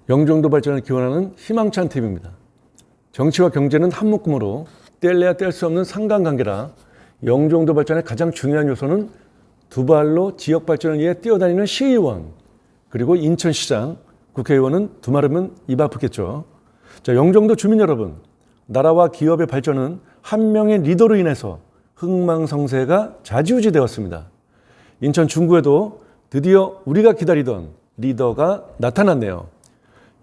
영종도 발전을 기원하는 희망찬 팀입니다. 정치와 경제는 한 묶음으로 뗄래야 뗄 수 없는 상관관계라 영종도 발전의 가장 중요한 요소는 두 발로 지역 발전을 위해 뛰어다니는 시의원, 그리고 인천시장, 국회의원은 두말하면 입 아프겠죠. 자, 영종도 주민 여러분, 나라와 기업의 발전은 한 명의 리더로 인해서 흥망성쇠가 좌지우지되었습니다. 인천 중구에도 드디어 우리가 기다리던 리더가 나타났네요.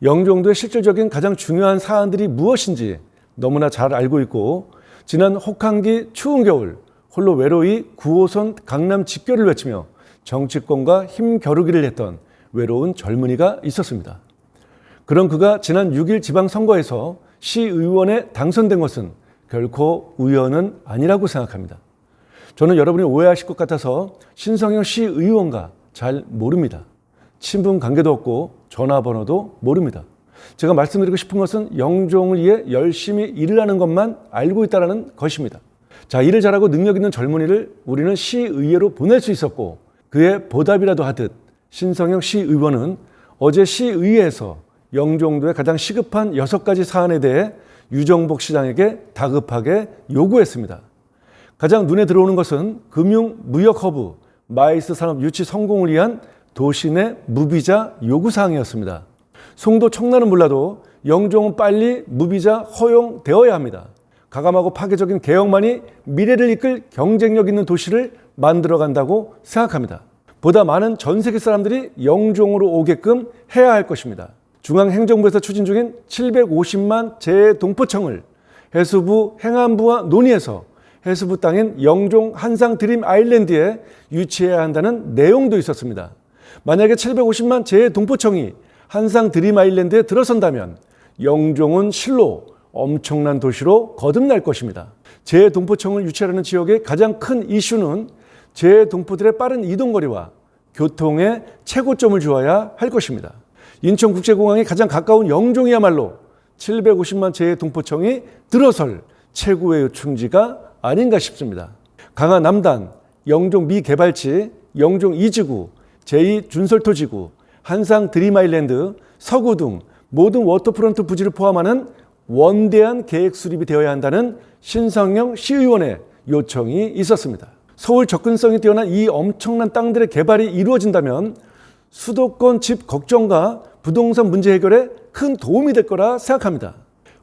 영종도의 실질적인 가장 중요한 사안들이 무엇인지 너무나 잘 알고 있고, 지난 혹한기 추운 겨울 홀로 외로이 9호선 강남 직결을 외치며 정치권과 힘겨루기를 했던 외로운 젊은이가 있었습니다. 그런 그가 지난 6일 지방선거에서 시의원에 당선된 것은 결코 우연은 아니라고 생각합니다. 저는 여러분이 오해하실 것 같아서 신성영 시의원과 잘 모릅니다. 친분 관계도 없고 전화번호도 모릅니다. 제가 말씀드리고 싶은 것은 영종을 위해 열심히 일을 하는 것만 알고 있다는 것입니다. 자, 일을 잘하고 능력 있는 젊은이를 우리는 시의회로 보낼 수 있었고, 그의 보답이라도 하듯 신성영 시의원은 어제 시의회에서 영종도의 가장 시급한 6가지 사안에 대해 유정복 시장에게 다급하게 요구했습니다. 가장 눈에 들어오는 것은 금융, 무역 허브, 마이스 산업 유치 성공을 위한 도시 내 무비자 요구사항이었습니다. 송도 청라는 몰라도 영종은 빨리 무비자 허용되어야 합니다. 가감하고 파괴적인 개혁만이 미래를 이끌 경쟁력 있는 도시를 만들어간다고 생각합니다. 보다 많은 전 세계 사람들이 영종으로 오게끔 해야 할 것입니다. 중앙행정부에서 추진 중인 750만 재동포청을 해수부 행안부와 논의해서 해수부 땅인 영종 한상 드림 아일랜드에 유치해야 한다는 내용도 있었습니다. 만약에 750만 재동포청이 한상 드림 아일랜드에 들어선다면 영종은 실로 엄청난 도시로 거듭날 것입니다. 재동포청을 유치하려는 지역의 가장 큰 이슈는 재동포들의 빠른 이동거리와 교통의 최고점을 주어야 할 것입니다. 인천국제공항이 가장 가까운 영종이야말로 750만 재동포청이 들어설 최고의 요충지가 아닌가 싶습니다. 강화 남단, 영종 미개발지, 영종 2지구, 제2준설토지구, 한상 드림아일랜드, 서구 등 모든 워터프론트 부지를 포함하는 원대한 계획 수립이 되어야 한다는 신성영 시의원의 요청이 있었습니다. 서울 접근성이 뛰어난 이 엄청난 땅들의 개발이 이루어진다면 수도권 집 걱정과 부동산 문제 해결에 큰 도움이 될 거라 생각합니다.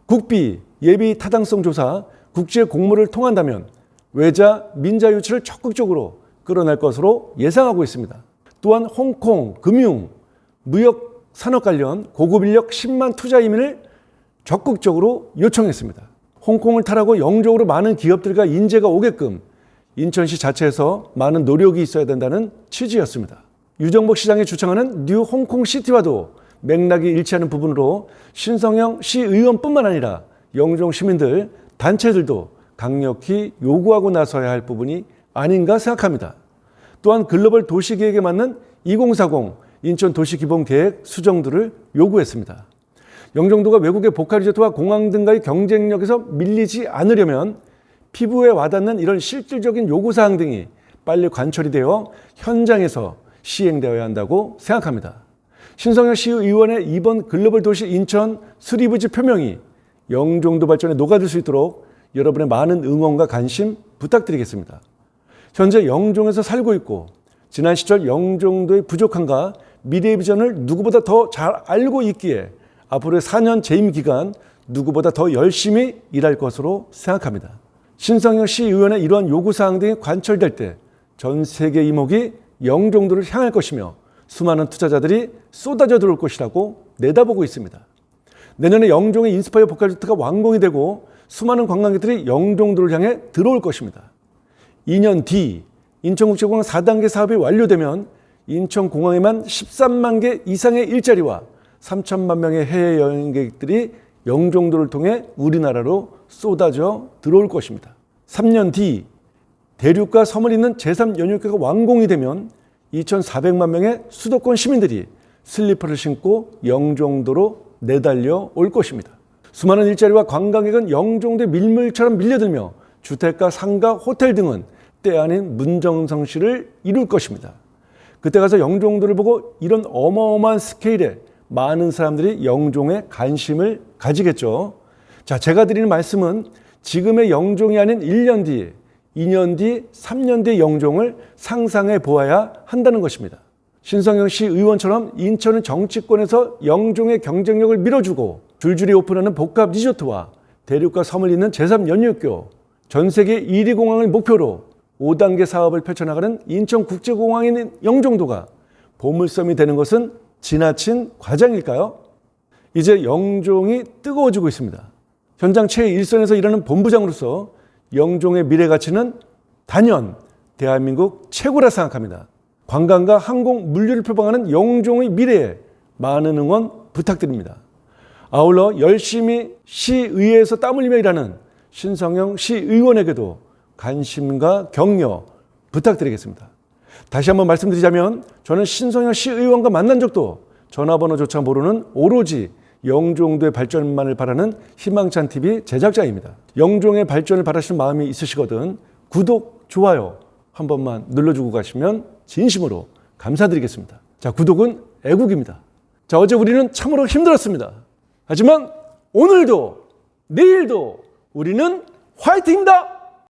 국비, 예비 타당성 조사, 국제 공모를 통한다면 외자, 민자 유치를 적극적으로 끌어낼 것으로 예상하고 있습니다. 또한 홍콩, 금융, 무역, 산업 관련 고급 인력 10만 투자 이민을 적극적으로 요청했습니다. 홍콩을 탈하고 영종으로 많은 기업들과 인재가 오게끔 인천시 자체에서 많은 노력이 있어야 된다는 취지였습니다. 유정복 시장이 주창하는 뉴 홍콩 시티와도 맥락이 일치하는 부분으로 신성영 시의원뿐만 아니라 영종 시민들, 단체들도 강력히 요구하고 나서야 할 부분이 아닌가 생각합니다. 또한 글로벌 도시계획에 맞는 2040 인천 도시기본계획 수정들을 요구했습니다. 영종도가 외국의 보카리조트와 공항 등과의 경쟁력에서 밀리지 않으려면 피부에 와닿는 이런 실질적인 요구사항 등이 빨리 관철이 되어 현장에서 시행되어야 한다고 생각합니다. 신성영 시의원의 이번 글로벌 도시 인천 수리부지 표명이 영종도 발전에 녹아들 수 있도록 여러분의 많은 응원과 관심 부탁드리겠습니다. 현재 영종에서 살고 있고 지난 시절 영종도의 부족함과 미래의 비전을 누구보다 더 잘 알고 있기에 앞으로의 4년 재임 기간 누구보다 더 열심히 일할 것으로 생각합니다. 신성영 시의원의 이러한 요구사항 등이 관철될 때 전 세계 이목이 영종도를 향할 것이며 수많은 투자자들이 쏟아져 들어올 것이라고 내다보고 있습니다. 내년에 영종의 인스파이어 보카리조트가 완공이 되고 수많은 관광객들이 영종도를 향해 들어올 것입니다. 2년 뒤 인천국제공항 4단계 사업이 완료되면 인천공항에만 13만 개 이상의 일자리와 3천만 명의 해외 여행객들이 영종도를 통해 우리나라로 쏟아져 들어올 것입니다. 3년 뒤 대륙과 섬을 잇는 제3연역교가 완공이 되면 2,400만 명의 수도권 시민들이 슬리퍼를 신고 영종도로 내달려 올 것입니다. 수많은 일자리와 관광객은 영종도에 밀물처럼 밀려들며 주택가, 상가, 호텔 등은 때 아닌 문정성시를 이룰 것입니다. 그때 가서 영종도를 보고 이런 어마어마한 스케일의 많은 사람들이 영종에 관심을 가지겠죠. 자, 제가 드리는 말씀은 지금의 영종이 아닌 1년 뒤, 2년 뒤, 3년 뒤의 영종을 상상해 보아야 한다는 것입니다. 신성영 시 의원처럼 인천 정치권에서 영종의 경쟁력을 밀어주고 줄줄이 오픈하는 복합 리조트와 대륙과 섬을 잇는 제3연륙교, 전 세계 1위 공항을 목표로 5단계 사업을 펼쳐나가는 인천국제공항인 영종도가 보물섬이 되는 것은 지나친 과장일까요? 이제 영종이 뜨거워지고 있습니다. 현장 최일선에서 일하는 본부장으로서 영종의 미래 가치는 단연 대한민국 최고라 생각합니다. 관광과 항공, 물류를 표방하는 영종의 미래에 많은 응원 부탁드립니다. 아울러 열심히 시의회에서 땀 흘리며 일하는 신성영 시의원에게도 관심과 격려 부탁드리겠습니다. 다시 한번 말씀드리자면 저는 신성영 시의원과 만난 적도 전화번호조차 모르는 오로지 영종도의 발전만을 바라는 희망찬 TV 제작자입니다. 영종의 발전을 바라시는 마음이 있으시거든 구독, 좋아요 한 번만 눌러주고 가시면 진심으로 감사드리겠습니다. 자, 구독은 애국입니다. 자, 어제 우리는 참으로 힘들었습니다. 하지만 오늘도 내일도 우리는 화이팅입니다.